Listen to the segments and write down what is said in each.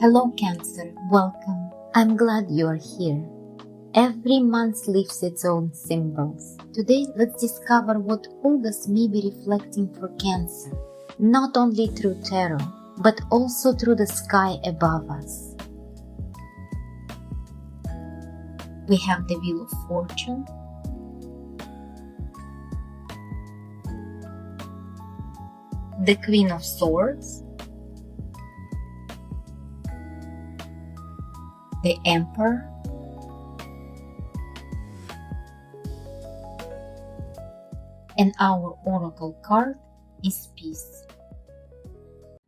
Hello Cancer, welcome. I'm glad you're here. Every month leaves its own symbols. Today, let's discover what August may be reflecting for Cancer, not only through tarot, but also through the sky above us. We have the Wheel of Fortune, the Queen of Swords, the Emperor, and our oracle card is Peace.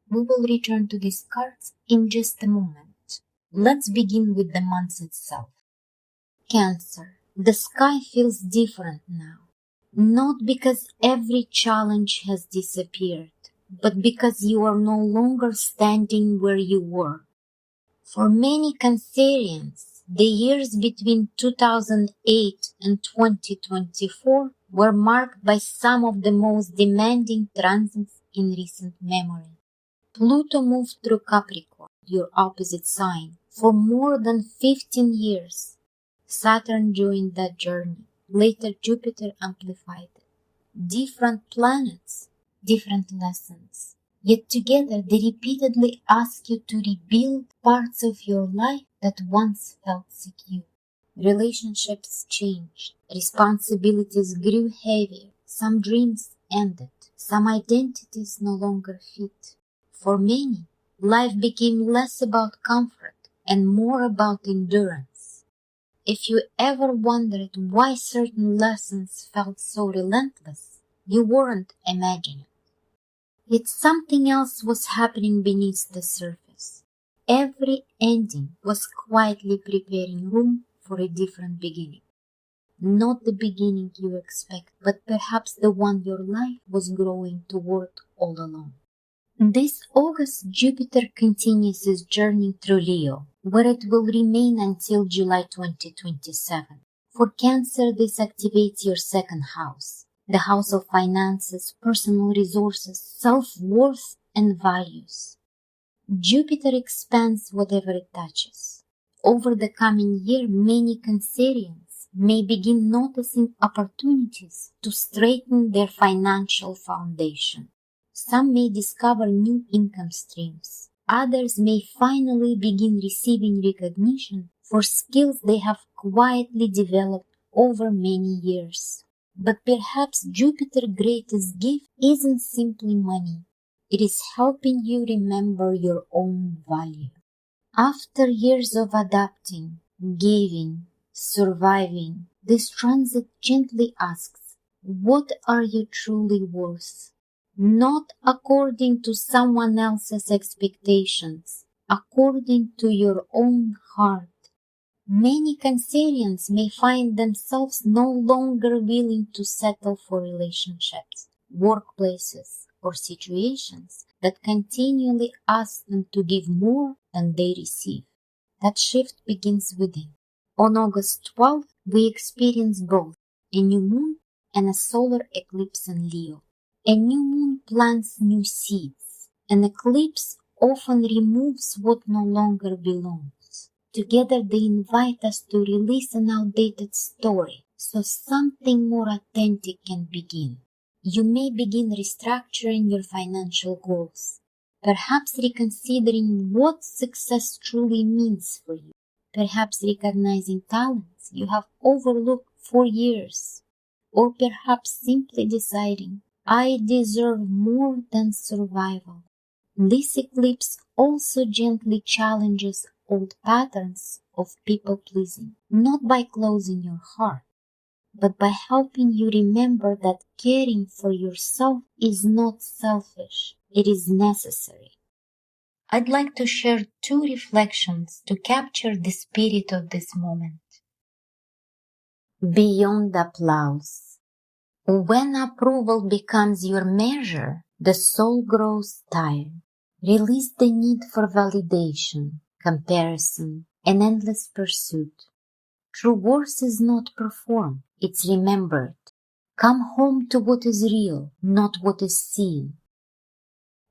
We will return to these cards in just a moment. Let's begin with the month itself. Cancer. The sky feels different now. Not because every challenge has disappeared, but because you are no longer standing where you were. For many Cancerians, the years between 2008 and 2024 were marked by some of the most demanding transits in recent memory. Pluto moved through Capricorn, your opposite sign, for more than 15 years. Saturn joined that journey. Later, Jupiter amplified it. Different planets, different lessons. Yet together they repeatedly ask you to rebuild parts of your life that once felt secure. Relationships changed. Responsibilities grew heavier. Some dreams ended. Some identities no longer fit. For many, life became less about comfort and more about endurance. If you ever wondered why certain lessons felt so relentless, you weren't imagining. Yet something else was happening beneath the surface. Every ending was quietly preparing room for a different beginning. Not the beginning you expect, but perhaps the one your life was growing toward all along. This August, Jupiter continues its journey through Leo, where it will remain until July 2027. For Cancer, this activates your second house. The house of finances, personal resources, self-worth, and values. Jupiter expands whatever it touches. Over the coming year, many Cancerians may begin noticing opportunities to strengthen their financial foundation. Some may discover new income streams. Others may finally begin receiving recognition for skills they have quietly developed over many years. But perhaps Jupiter's greatest gift isn't simply money. It is helping you remember your own value. After years of adapting, giving, surviving, this transit gently asks, what are you truly worth? Not according to someone else's expectations, according to your own heart. Many Cancerians may find themselves no longer willing to settle for relationships, workplaces, or situations that continually ask them to give more than they receive. That shift begins within. On August 12th, we experience both a new moon and a solar eclipse in Leo. A new moon plants new seeds. An eclipse often removes what no longer belongs. Together they invite us to release an outdated story so something more authentic can begin. You may begin restructuring your financial goals, perhaps reconsidering what success truly means for you, perhaps recognizing talents you have overlooked for years, or perhaps simply deciding, I deserve more than survival. This eclipse also gently challenges old patterns of people-pleasing, not by closing your heart, but by helping you remember that caring for yourself is not selfish, it is necessary. I'd like to share two reflections to capture the spirit of this moment. Beyond applause. When approval becomes your measure, the soul grows tired. Release the need for validation, comparison, and endless pursuit. True worth is not performed, it's remembered. Come home to what is real, not what is seen.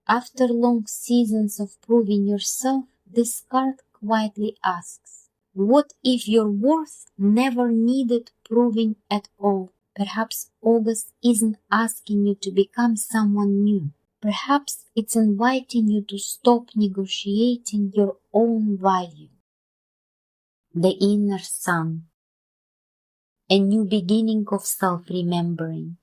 After long seasons of proving yourself, This card quietly asks, what if your worth never needed proving at all? Perhaps August isn't asking you to become someone new. Perhaps it's inviting you to stop negotiating your own value. The inner sun, a new beginning of self-remembering.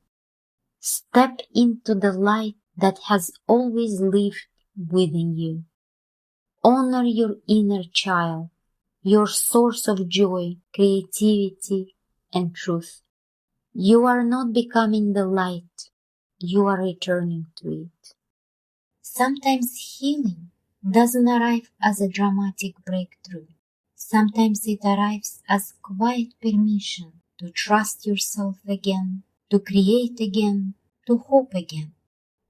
Step into the light that has always lived within you. Honor your inner child, your source of joy, creativity, and truth. You are not becoming the light, you are returning to it. Sometimes healing doesn't arrive as a dramatic breakthrough. Sometimes it arrives as quiet permission to trust yourself again, to create again, to hope again,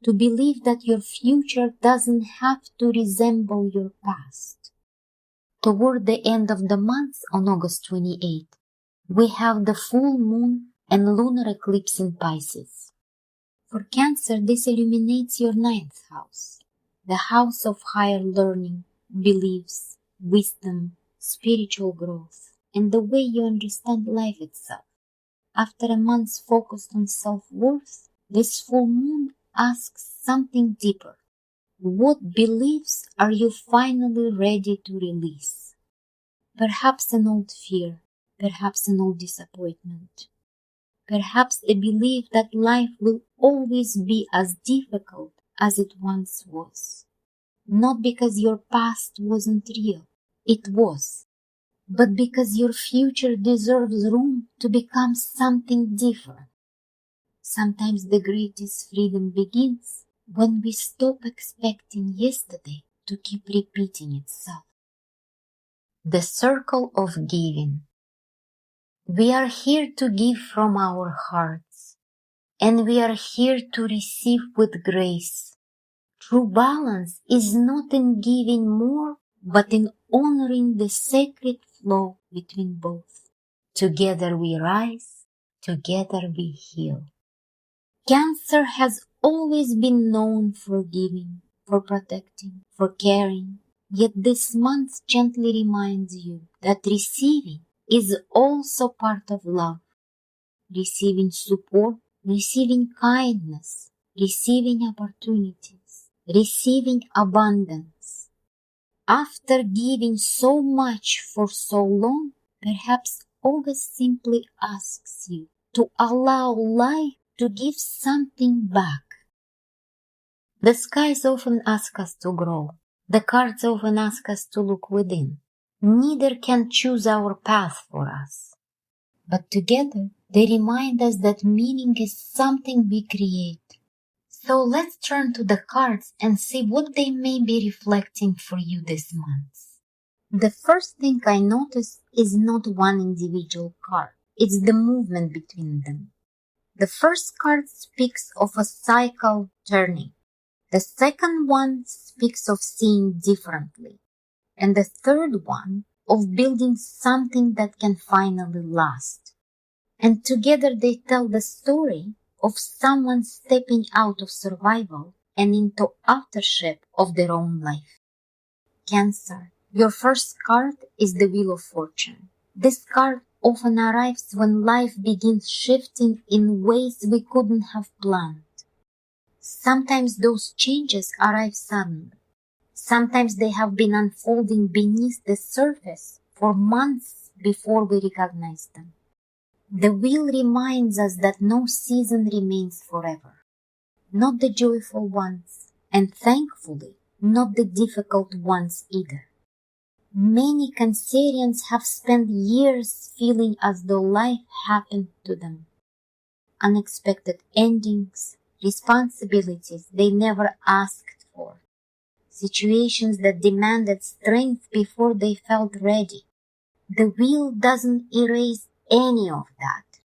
to believe that your future doesn't have to resemble your past. Toward the end of the month on August 28th, we have the full moon and lunar eclipse in Pisces. For Cancer, this illuminates your ninth house, the house of higher learning, beliefs, wisdom, spiritual growth, and the way you understand life itself. After a month focused on self-worth, this full moon asks something deeper. What beliefs are you finally ready to release? Perhaps an old fear, perhaps an old disappointment. Perhaps the belief that life will always be as difficult as it once was. Not because your past wasn't real, it was, but because your future deserves room to become something different. Sometimes the greatest freedom begins when we stop expecting yesterday to keep repeating itself. The circle of giving. We are here to give from our hearts, and we are here to receive with grace. True balance is not in giving more, but in honoring the sacred flow between both. Together we rise, together we heal. Cancer has always been known for giving, for protecting, for caring. Yet this month gently reminds you that receiving is also part of love. Receiving support, receiving kindness, receiving opportunities, receiving abundance. After giving so much for so long, perhaps August simply asks you to allow life to give something back. The skies often ask us to grow. The cards often ask us to look within. Neither can choose our path for us. But together, they remind us that meaning is something we create. So let's turn to the cards and see what they may be reflecting for you this month. The first thing I notice is not one individual card. It's the movement between them. The first card speaks of a cycle turning. The second one speaks of seeing differently. And the third one of building something that can finally last. And together they tell the story of someone stepping out of survival and into authorship of their own life. Cancer, your first card is the Wheel of Fortune. This card often arrives when life begins shifting in ways we couldn't have planned. Sometimes those changes arrive suddenly. Sometimes they have been unfolding beneath the surface for months before we recognize them. The wheel reminds us that no season remains forever. Not the joyful ones, and thankfully, not the difficult ones either. Many Cancerians have spent years feeling as though life happened to them. Unexpected endings, responsibilities they never asked for, situations that demanded strength before they felt ready. The wheel doesn't erase any of that,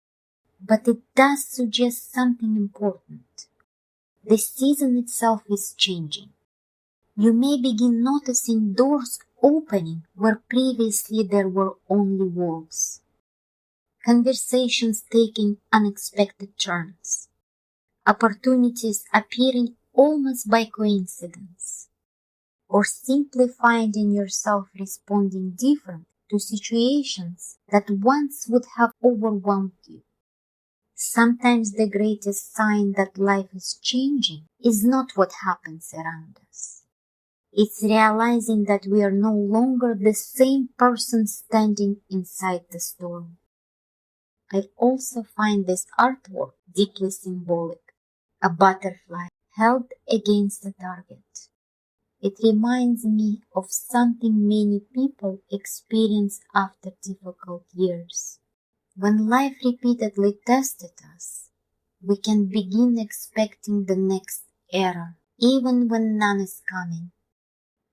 but it does suggest something important. The season itself is changing. You may begin noticing doors opening where previously there were only walls. Conversations taking unexpected turns. Opportunities appearing almost by coincidence. or simply finding yourself responding different to situations that once would have overwhelmed you. Sometimes the greatest sign that life is changing is not what happens around us. It's realizing that we are no longer the same person standing inside the storm. I also find this artwork deeply symbolic, a butterfly held against a target. It reminds me of something many people experience after difficult years. When life repeatedly tested us, we can begin expecting the next era, even when none is coming.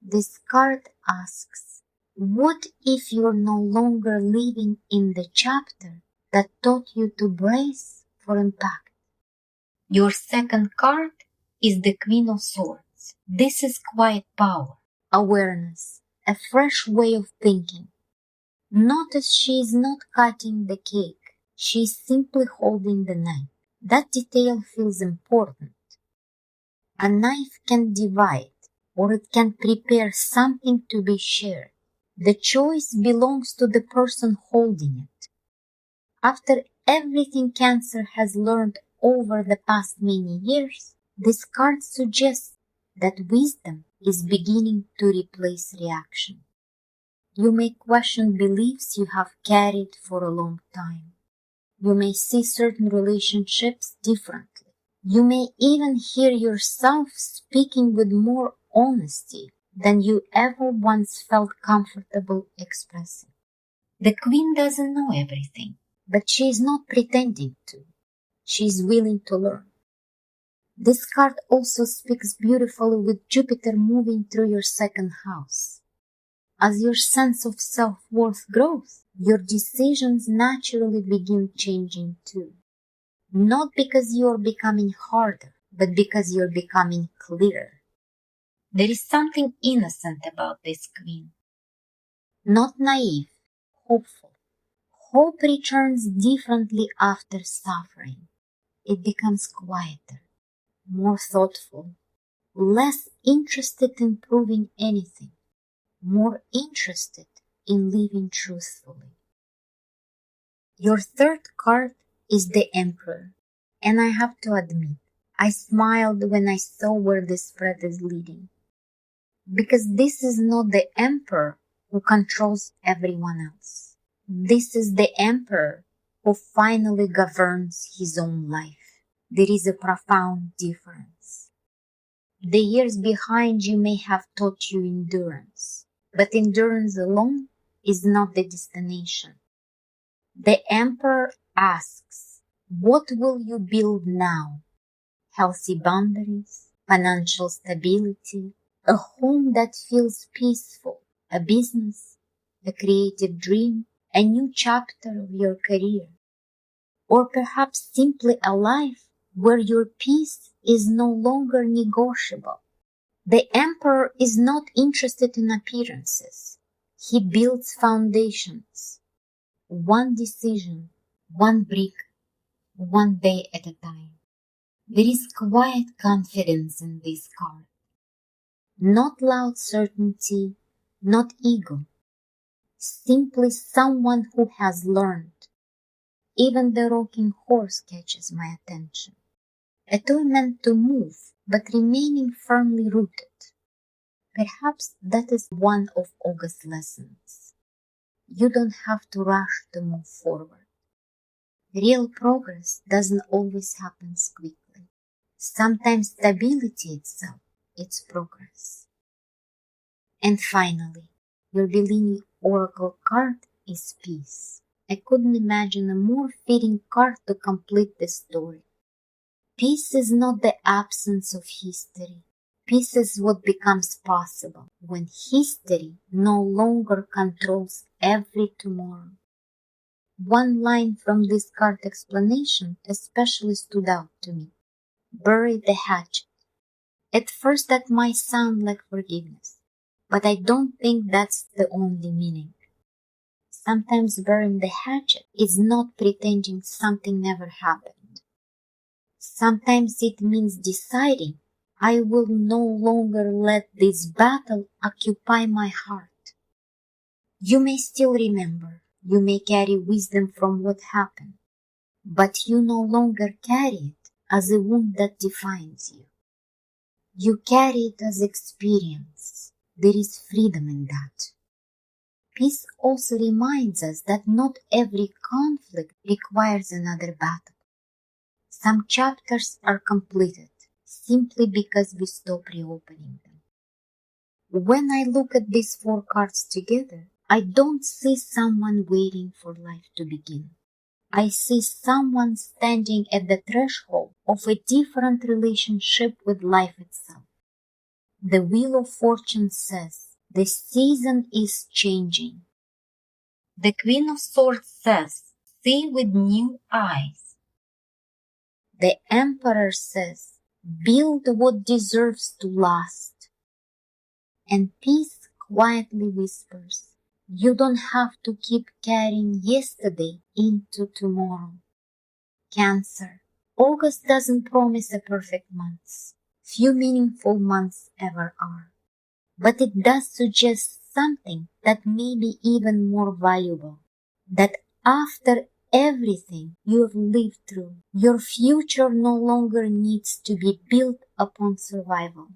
This card asks, what if you're no longer living in the chapter that taught you to brace for impact? Your second card is the Queen of Swords. This is quiet power, awareness, a fresh way of thinking. Notice she is not cutting the cake. She is simply holding the knife. That detail feels important. A knife can divide, or it can prepare something to be shared. The choice belongs to the person holding it. After everything Cancer has learned over the past many years, this card suggests that wisdom is beginning to replace reaction. You may question beliefs you have carried for a long time. You may see certain relationships differently. You may even hear yourself speaking with more honesty than you ever once felt comfortable expressing. The Queen doesn't know everything, but she is not pretending to. She is willing to learn. This card also speaks beautifully with Jupiter moving through your second house. As your sense of self-worth grows, your decisions naturally begin changing too. Not because you're becoming harder, but because you're becoming clearer. There is something innocent about this Queen. Not naive, hopeful. Hope returns differently after suffering. It becomes quieter, more thoughtful, less interested in proving anything, more interested in living truthfully. Your third card is the Emperor, and I have to admit, I smiled when I saw where this spread is leading. Because this is not the Emperor who controls everyone else. This is the Emperor who finally governs his own life. There is a profound difference. The years behind you may have taught you endurance, but endurance alone is not the destination. The Emperor asks, what will you build now? Healthy boundaries, financial stability, a home that feels peaceful, a business, a creative dream, a new chapter of your career, or perhaps simply a life where your peace is no longer negotiable. The Emperor is not interested in appearances. He builds foundations, one decision, one brick, one day at a time. There is quiet confidence in this card. Not loud certainty, not ego. Simply someone who has learned. Even the rocking horse catches my attention. A toy meant to move, but remaining firmly rooted. Perhaps that is one of August's lessons. You don't have to rush to move forward. Real progress doesn't always happen quickly. Sometimes stability itself, it's progress. And finally, your Bellini Oracle card is Peace. I couldn't imagine a more fitting card to complete the story. Peace is not the absence of history. Peace is what becomes possible when history no longer controls every tomorrow. One line from this card explanation especially stood out to me. Bury the hatchet. At first that might sound like forgiveness, but I don't think that's the only meaning. Sometimes burying the hatchet is not pretending something never happened. Sometimes it means deciding, I will no longer let this battle occupy my heart. You may still remember, you may carry wisdom from what happened, but you no longer carry it as a wound that defines you. You carry it as experience. There is freedom in that. Peace also reminds us that not every conflict requires another battle. Some chapters are completed simply because we stop reopening them. When I look at these 4 cards together, I don't see someone waiting for life to begin. I see someone standing at the threshold of a different relationship with life itself. The Wheel of Fortune says, the season is changing. The Queen of Swords says, see with new eyes. The Emperor says, build what deserves to last. And Peace quietly whispers, you don't have to keep carrying yesterday into tomorrow. Cancer. August doesn't promise a perfect month. Few meaningful months ever are. But it does suggest something that may be even more valuable. That after everything you have lived through, your future no longer needs to be built upon survival.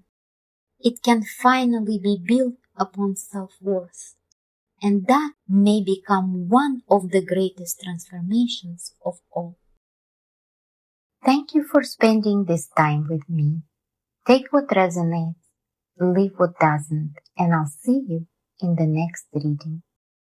It can finally be built upon self-worth. And that may become one of the greatest transformations of all. Thank you for spending this time with me. Take what resonates, leave what doesn't, and I'll see you in the next reading.